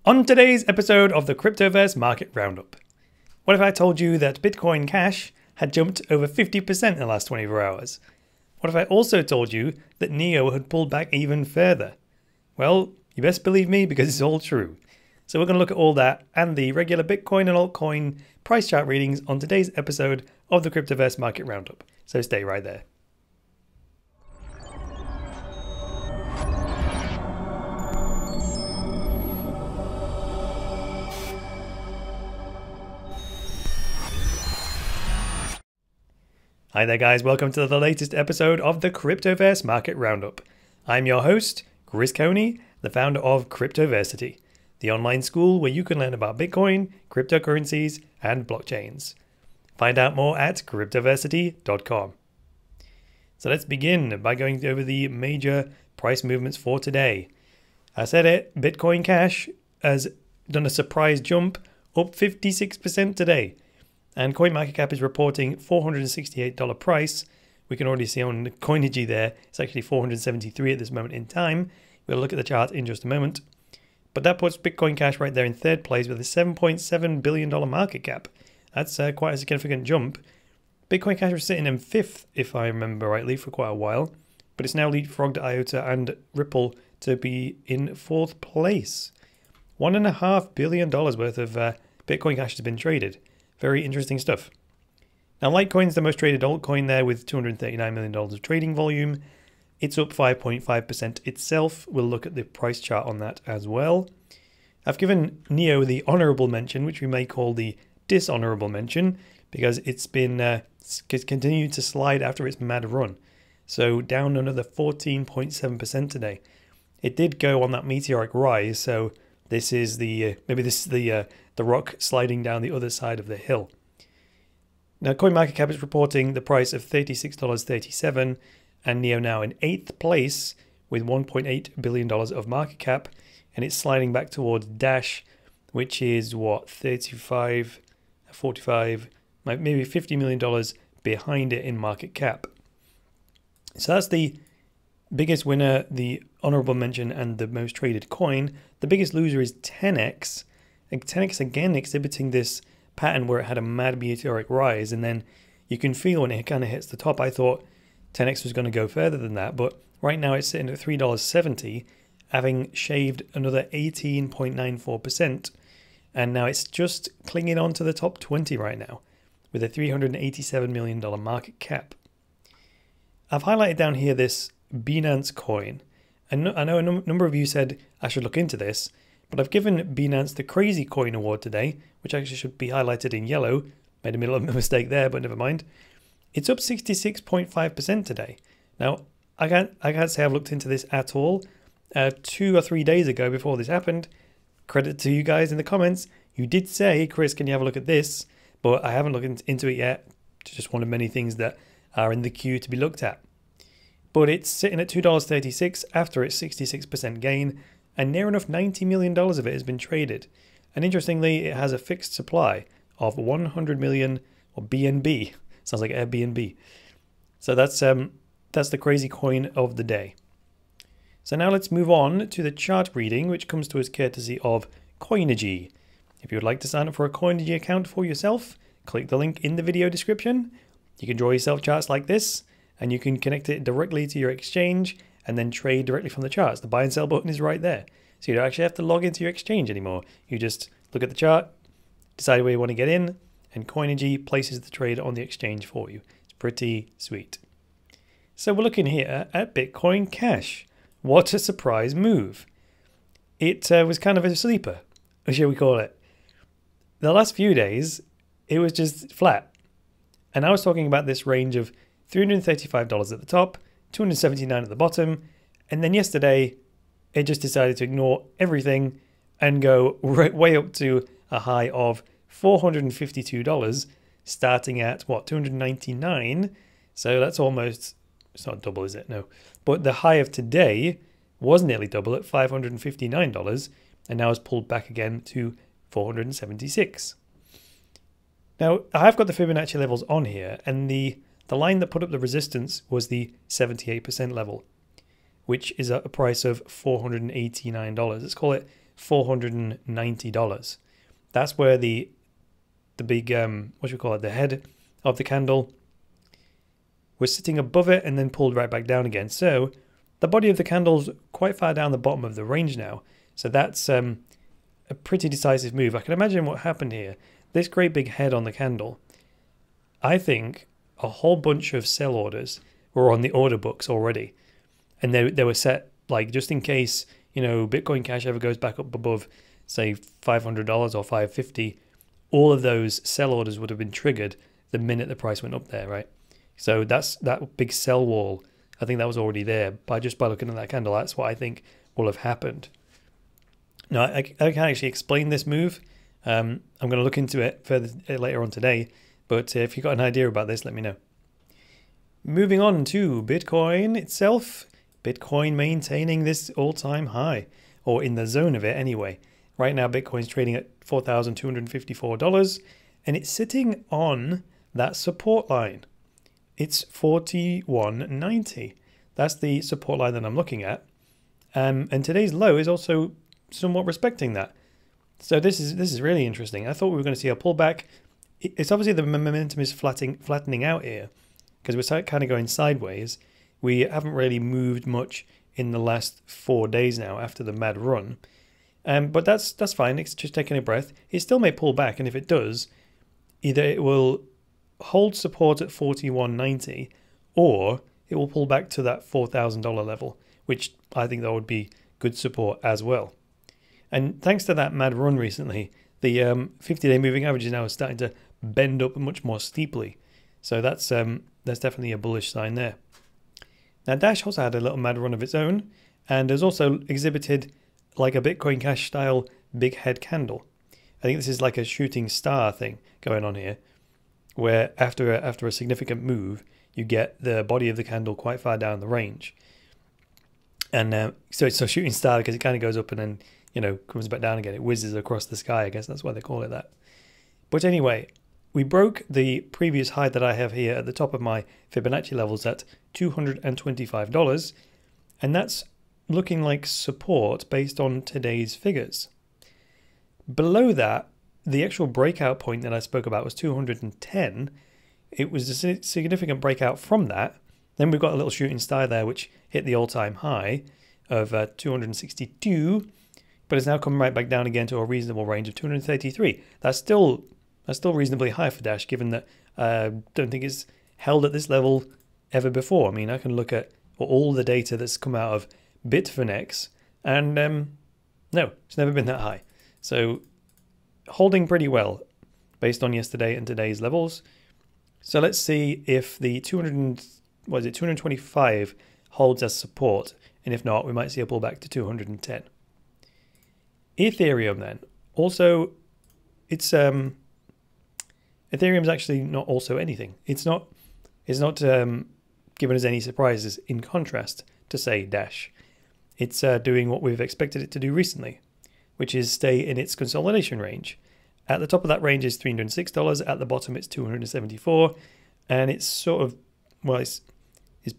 On today's episode of the Cryptoverse Market Roundup, what if I told you that Bitcoin Cash had jumped over 50% in the last 24 hours? What if I also told you that NEO had pulled back even further? Well, you best believe me because it's all true. So we're going to look at all that and the regular Bitcoin and altcoin price chart readings on today's episode of the Cryptoverse Market Roundup. So stay right there. Hi there guys, welcome to the latest episode of the Cryptoverse Market Roundup. I'm your host, Chris Coney, the founder of Cryptoversity, the online school where you can learn about Bitcoin, cryptocurrencies, and blockchains. Find out more at cryptoversity.com. So let's begin by going over the major price movements for today. I said it, Bitcoin Cash has done a surprise jump, up 56% today. And CoinMarketCap is reporting $468 price. We can already see on Coinigy there, it's actually $473 at this moment in time. We'll look at the chart in just a moment. But that puts Bitcoin Cash right there in third place with a $7.7 billion market cap. That's quite a significant jump. Bitcoin Cash was sitting in fifth, if I remember rightly, for quite a while. But it's now leapfrogged IOTA and Ripple to be in fourth place. $1.5 billion worth of Bitcoin Cash has been traded. Very interesting stuff. Now, LiteCoin is the most traded altcoin there with $239 million of trading volume. It's up 5.5% itself. We'll look at the price chart on that as well. I've given NEO the honorable mention, which we may call the dishonorable mention, because it's been continued to slide after its mad run. So down another 14.7% today. It did go on that meteoric rise, so this is the the rock sliding down the other side of the hill. Now, CoinMarketCap is reporting the price of $36.37, and NEO now in 8th place with $1.8 billion of market cap, and it's sliding back towards Dash, which is what, 35, 45, maybe $50 million behind it in market cap. So that's the biggest winner, the honorable mention, and the most traded coin. The biggest loser is TenX. And TenX again exhibiting this pattern where it had a mad meteoric rise, and then you can feel when it kind of hits the top. I thought TenX was going to go further than that, but right now it's sitting at $3.70, having shaved another 18.94%, and now it's just clinging on to the top 20 right now with a $387 million market cap. I've highlighted down here this Binance coin, and I know a number of you said I should look into this, but I've given Binance the Crazy Coin Award today, which actually should be highlighted in yellow. Made a little mistake there, but never mind. It's up 66.5% today. Now, I can't say I've looked into this at all. 2 or 3 days ago, before this happened, credit to you guys in the comments, you did say, Chris, can you have a look at this? But I haven't looked into it yet. It's just one of many things that are in the queue to be looked at. But it's sitting at $2.36 after its 66% gain, and near enough $90 million of it has been traded. And interestingly, it has a fixed supply of 100 million, or BNB. Sounds like Airbnb. So that's the crazy coin of the day. So now let's move on to the chart reading, which comes to us courtesy of Coinigy. If you would like to sign up for a Coinigy account for yourself, click the link in the video description. You can draw yourself charts like this, and you can connect it directly to your exchange and then trade directly from the charts. The buy and sell button is right there. So you don't actually have to log into your exchange anymore. You just look at the chart, decide where you want to get in, and Coinigy places the trade on the exchange for you. It's pretty sweet. So we're looking here at Bitcoin Cash. What a surprise move. It was kind of a sleeper, or shall we call it. The last few days, it was just flat. And I was talking about this range of $335 at the top, $279 at the bottom, and then yesterday it just decided to ignore everything and go way up to a high of $452, starting at what, $299. So that's almost, it's not double, is it? No. But the high of today was nearly double at $559, and now it's pulled back again to $476. Now, I've got the Fibonacci levels on here, and the line that put up the resistance was the 78% level, which is at a price of $489. Let's call it $490. That's where the big what should we call it, the head of the candle was sitting above it and then pulled right back down again. So the body of the candle's quite far down the bottom of the range now. So that's a pretty decisive move. I can imagine what happened here. This great big head on the candle, I think a whole bunch of sell orders were on the order books already. And they were set, like, just in case, you know, Bitcoin Cash ever goes back up above, say, $500 or $550, all of those sell orders would have been triggered the minute the price went up there, right? So that big sell wall, I think that was already there. Just by looking at that candle, that's what I think will have happened. Now, I can actually explain this move. I'm going to look into it further later on today. But if you've got an idea about this, let me know. Moving on to Bitcoin itself. Bitcoin maintaining this all-time high, or in the zone of it anyway. Right now, Bitcoin's trading at $4,254, and it's sitting on that support line. It's 41.90. That's the support line that I'm looking at. And today's low is also somewhat respecting that. So this is really interesting. I thought we were going to see a pullback. It's obviously the momentum is flattening out here because we're kind of going sideways. We haven't really moved much in the last 4 days now after the mad run. But that's fine. It's just taking a breath. It still may pull back, and if it does, either it will hold support at 41.90 or it will pull back to that $4,000 level, which I think that would be good support as well. And thanks to that mad run recently, the 50-day moving average is now starting to bend up much more steeply. So that's definitely a bullish sign there. Now Dash also had a little mad run of its own and has also exhibited like a Bitcoin Cash style big head candle. I think this is like a shooting star thing going on here, where after a significant move, you get the body of the candle quite far down the range. And so it's a shooting star because it kind of goes up and then, you know, comes back down again. It whizzes across the sky. I guess that's why they call it that. But anyway, we broke the previous high that I have here at the top of my Fibonacci levels at $225. And that's looking like support based on today's figures. Below that, the actual breakout point that I spoke about was 210. It was a significant breakout from that. Then we've got a little shooting star there, which hit the all-time high of 262, but it's now come right back down again to a reasonable range of 233. That's still reasonably high for Dash, given that I don't think it's held at this level ever before. I mean, I can look at all the data that's come out of Bitfinex, and no, it's never been that high. So holding pretty well based on yesterday and today's levels. So let's see if the 225 holds as support, and if not, we might see a pullback to 210. Ethereum then, also, it's Ethereum's actually not also anything. It's not given us any surprises in contrast to, say, Dash. It's doing what we've expected it to do recently, which is stay in its consolidation range. At the top of that range is $306. At the bottom, it's $274, and it's sort of, well, it's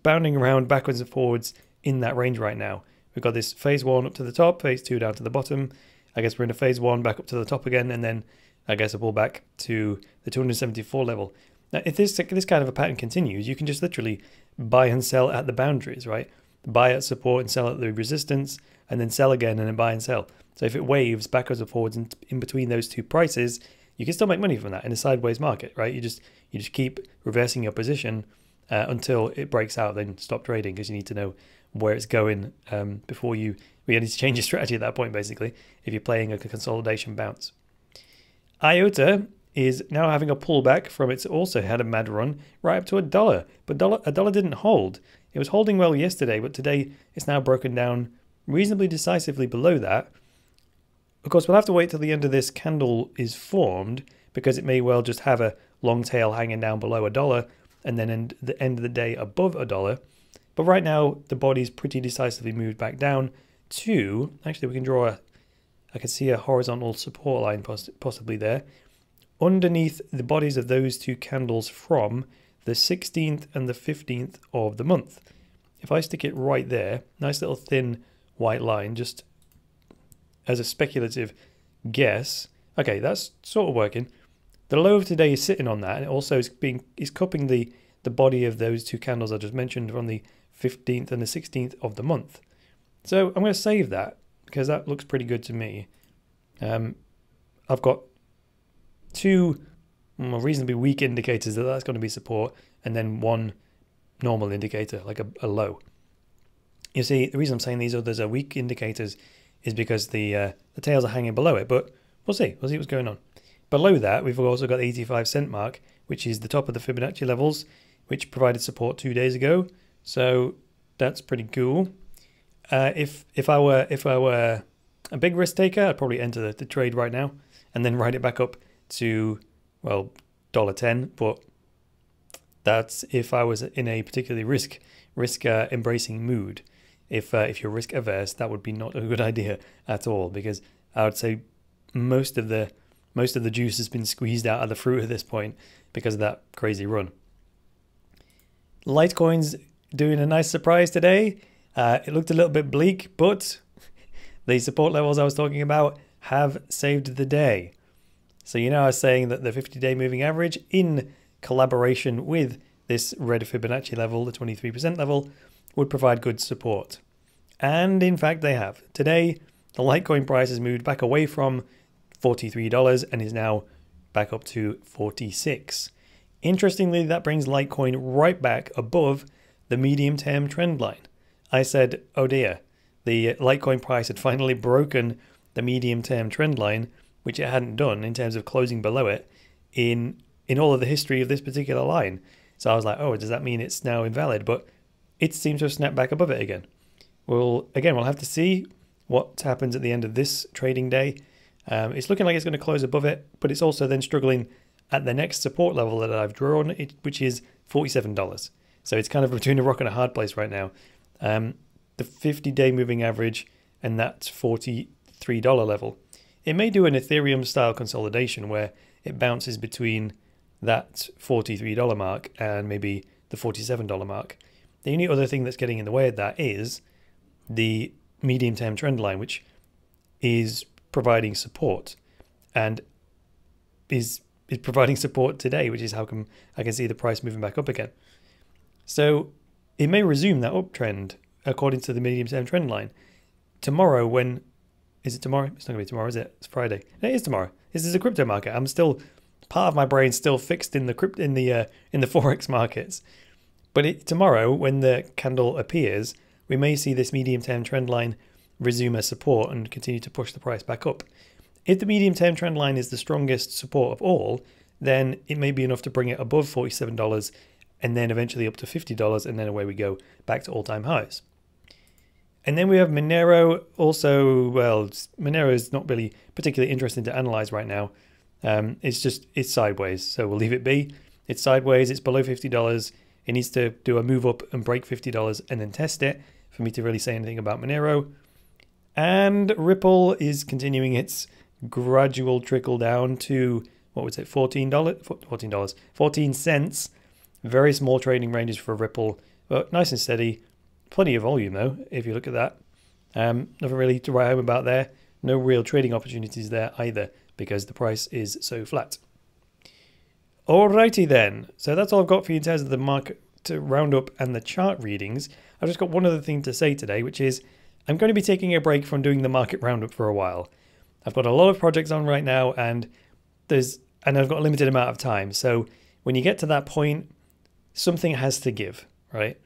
bounding around backwards and forwards in that range right now. We've got this phase 1 up to the top, phase 2 down to the bottom. I guess we're in a phase 1 back up to the top again, and then I guess a pullback to the 274 level. Now, if this kind of a pattern continues, you can just literally buy and sell at the boundaries, right? Buy at support and sell at the resistance, and then sell again and then buy and sell. So if it waves backwards and forwards in between those two prices, you can still make money from that in a sideways market, right? You just keep reversing your position until it breaks out, then stop trading, because you need to know where it's going before you need to change your strategy at that point, basically, if you're playing a consolidation bounce. IOTA is now having a pullback from its also had a mad run right up to $1, but a dollar didn't hold. It was holding well yesterday, but today it's now broken down reasonably decisively below that. Of course, we'll have to wait till the end of this candle is formed, because it may well just have a long tail hanging down below $1 and then at the end of the day above $1. But right now, the body's pretty decisively moved back down to, actually we can draw I can see a horizontal support line possibly there, underneath the bodies of those two candles from the 16th and the 15th of the month. If I stick it right there, nice little thin white line, just as a speculative guess, okay, that's sort of working. The low of today is sitting on that, and it also is cupping the body of those two candles I just mentioned from the 15th and the 16th of the month. So I'm going to save that because that looks pretty good to me. I've got two reasonably weak indicators that's going to be support, and then one normal indicator, like a low. You see, the reason I'm saying these others are weak indicators is because the tails are hanging below it, but we'll see what's going on. Below that, we've also got the 85-cent mark, which is the top of the Fibonacci levels, which provided support 2 days ago. So that's pretty cool. If I were a big risk taker, I'd probably enter the trade right now and then ride it back up to, well, $1.10. But that's if I was in a particularly risk embracing mood. If you're risk averse, that would be not a good idea at all, because I would say most of the juice has been squeezed out of the fruit at this point because of that crazy run. LiteCoin's doing a nice surprise today. It looked a little bit bleak, but the support levels I was talking about have saved the day. So I was saying that the 50-day moving average, in collaboration with this red Fibonacci level, the 23% level, would provide good support. And in fact they have. Today, the LiteCoin price has moved back away from $43 and is now back up to $46. Interestingly, that brings LiteCoin right back above the medium-term trend line. I said, oh dear, the LiteCoin price had finally broken the medium-term trend line, which it hadn't done in terms of closing below it in all of the history of this particular line. So I was like, oh, does that mean it's now invalid? But it seems to have snapped back above it again. We'll have to see what happens at the end of this trading day. It's looking like it's going to close above it, but it's also then struggling at the next support level that I've drawn, which is $47. So it's kind of between a rock and a hard place right now. The 50-day moving average and that $43 level. It may do an Ethereum style consolidation where it bounces between that $43 mark and maybe the $47 mark. The only other thing that's getting in the way of that is the medium-term trend line, which is providing support and is providing support today, which is how come I can see the price moving back up again. So it may resume that uptrend according to the medium-term trend line. Tomorrow, is it tomorrow? It's not going to be tomorrow, is it? It's Friday. No, it is tomorrow. This is a crypto market. I'm still, part of my brain's still fixed in the forex markets. But tomorrow, when the candle appears, we may see this medium-term trend line resume as support and continue to push the price back up. If the medium-term trend line is the strongest support of all, then it may be enough to bring it above $47 and then eventually up to $50, and then away we go back to all-time highs. And then we have Monero. Also, well, Monero is not really particularly interesting to analyze right now. It's sideways, so we'll leave it be. It's sideways, it's below $50. It needs to do a move up and break $50 and then test it for me to really say anything about Monero. And Ripple is continuing its gradual trickle down to, what was it, $14 cents. Very small trading ranges for Ripple, but nice and steady. Plenty of volume though, if you look at that. Nothing really to write home about there. No real trading opportunities there either, because the price is so flat. Alrighty then, so that's all I've got for you in terms of the market roundup and the chart readings. I've just got one other thing to say today, which is I'm going to be taking a break from doing the market roundup for a while. I've got a lot of projects on right now, and I've got a limited amount of time. So when you get to that point, something has to give, right?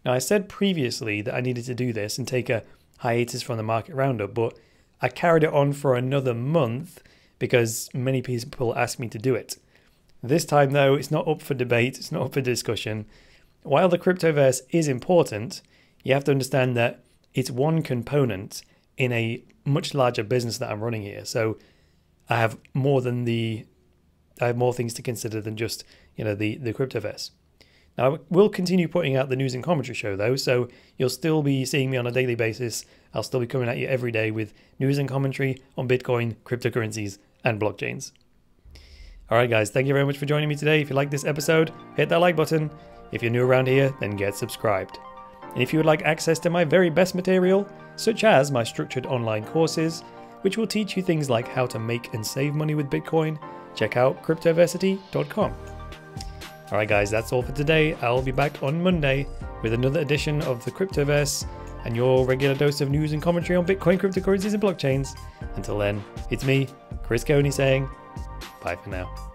Now, I said previously that I needed to do this and take a hiatus from the market roundup, but I carried it on for another month because many people asked me to do it. This time, though, it's not up for debate. It's not up for discussion. While the Cryptoverse is important, you have to understand that it's one component in a much larger business that I'm running here. So I have more things to consider than just, the Cryptoverse. Now, I will continue putting out the news and commentary show, though, so you'll still be seeing me on a daily basis. I'll still be coming at you every day with news and commentary on Bitcoin, cryptocurrencies, and blockchains. All right, guys, thank you very much for joining me today. If you like this episode, hit that like button. If you're new around here, then get subscribed. And if you would like access to my very best material, such as my structured online courses, which will teach you things like how to make and save money with Bitcoin. Check out cryptoversity.com. Alright guys, that's all for today. I'll be back on Monday with another edition of the Cryptoverse and your regular dose of news and commentary on Bitcoin, cryptocurrencies and blockchains. Until then, it's me, Chris Coney, saying bye for now.